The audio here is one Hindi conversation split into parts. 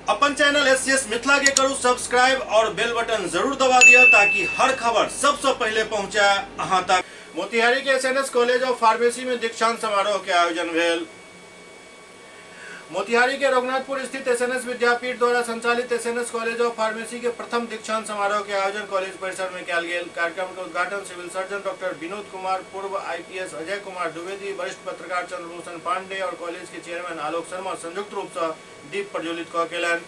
अपन चैनल एससीएस मिथिला के करू सब्सक्राइब और बेल बटन जरूर दबा दिया ताकि हर खबर सबसे पहले पहुंचे अहां तक। मोतिहारी के एसएनएस कॉलेज ऑफ फार्मेसी में दीक्षांत समारोह के आयोजन भेल। मोतिहारी के रघुनाथपुर स्थित एसएनएस विद्यापीठ द्वारा संचालित एसएनएस कॉलेज ऑफ फार्मेसी के प्रथम दीक्षांत समारोह के आयोजन कॉलेज परिसर में किया गया। कार्यक्रम के उद्घाटन civil surgeon doctor Vinod Kumar, पूर्व आईपीएस अजय कुमार द्विवेदी, वरिष्ठ पत्रकार चंद्रभूषण पांडे और कॉलेज के चेयरमैन आलोक शर्मा संयुक्त रूप से दीप प्रज्वलित कयलनि।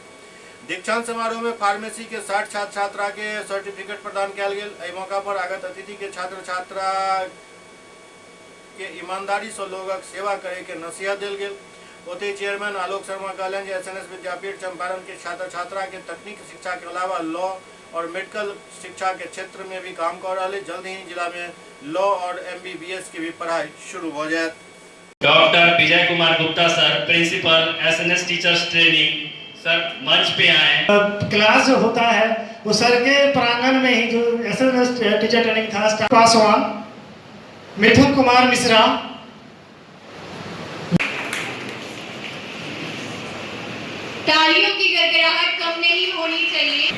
दीक्षांत समारोह में फार्मेसी के 60 छात्र छात्रा के सर्टिफिकेट प्रदान किया गया। एहि मौका पर आगत अतिथि के छात्र छात्रा के ईमानदारी से लोगक सेवा करे के नसीहत दिल गेल। ओते चेयरमैन आलोक शर्मा कहलन जे एसएनएस विद्यापीठ चंपारण के छात्र छात्रा के तकनीकी शिक्षा के अलावा लॉ और मेडिकल शिक्षा के क्षेत्र में भी काम कर रहे। जल्द ही जिला में लॉ और एमबीबीएस की भी पढ़ाई शुरू हो जाए। Doctor Vijay Kumar Gupta sir, principal SNS teachers training sir, मंच पे आए। क्लास जो होता है वो सर के प्रांगण में ही जो एसएनएस टीचर ट्रेनिंग था पासवान मिथुन कुमार मिश्रा। तालियों की गड़गड़ाहट कम नहीं होनी चाहिए।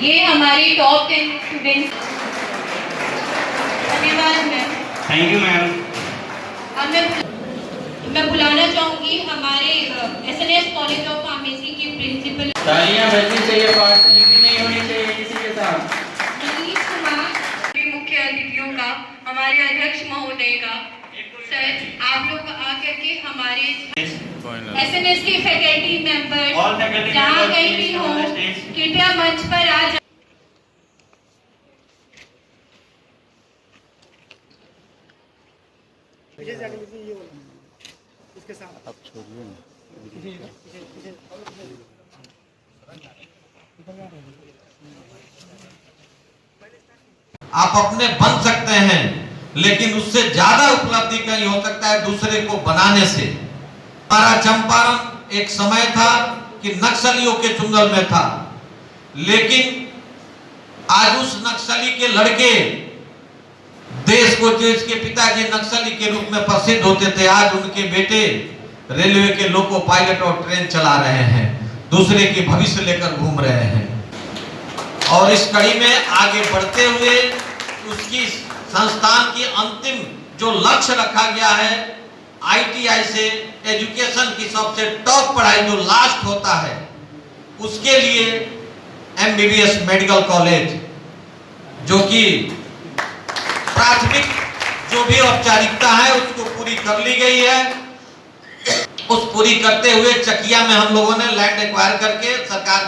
ये हमारे टॉप 10 स्टूडेंट्स। धन्यवाद मैम। Thank you ma'am. अब मैं बुलाना चाहूंगी हमारे एसएनएस कॉलेज ऑफ फार्मेसी के प्रिंसिपल। तालियां बजनी चाहिए, पार्शलिटी नहीं होनी चाहिए किसी के साथ। मनीष कुमार, मुख्य अतिथियों का, हमारे अध्यक्ष महोदय का, सर आप लोग आकर के हमारे एसएनएस के फैकल्टी मेंबर जहाँ कहीं भी हो कृपया मंच पर आ जाए। इसके साथ आप छोड़िए ना। आप अपने बन सकते हैं, लेकिन उससे ज्यादा उपलब्धि कहीं हो सकता है दूसरे को बनाने से। हमारा चंपारण एक समय था कि नक्सलियों के चुंगल में था, लेकिन आज उस नक्सली के लड़के देश को, जो इसके पिताजी नक्सली के रूप में प्रसिद्ध होते थे, आज उनके बेटे रेलवे के लोको पायलट और ट्रेन चला रहे हैं, दूसरे के भविष्य लेकर घूम रहे हैं। और इस कड़ी में आगे बढ़ते हुए उसकी संस्थान की अंतिम जो लक्ष्य रखा गया है, आईटीआई से एजुकेशन की सबसे टॉप पढ़ाई जो लास्ट होता है, उसके लिए एमबीबीएस मेडिकल कॉलेज, जो कि प्राथमिक जो भी औपचारिकता है उसको पूरी कर ली गई है। उस पूरी करते हुए चकिया में हम लोगों ने लैंड एक्वायर करके सरकार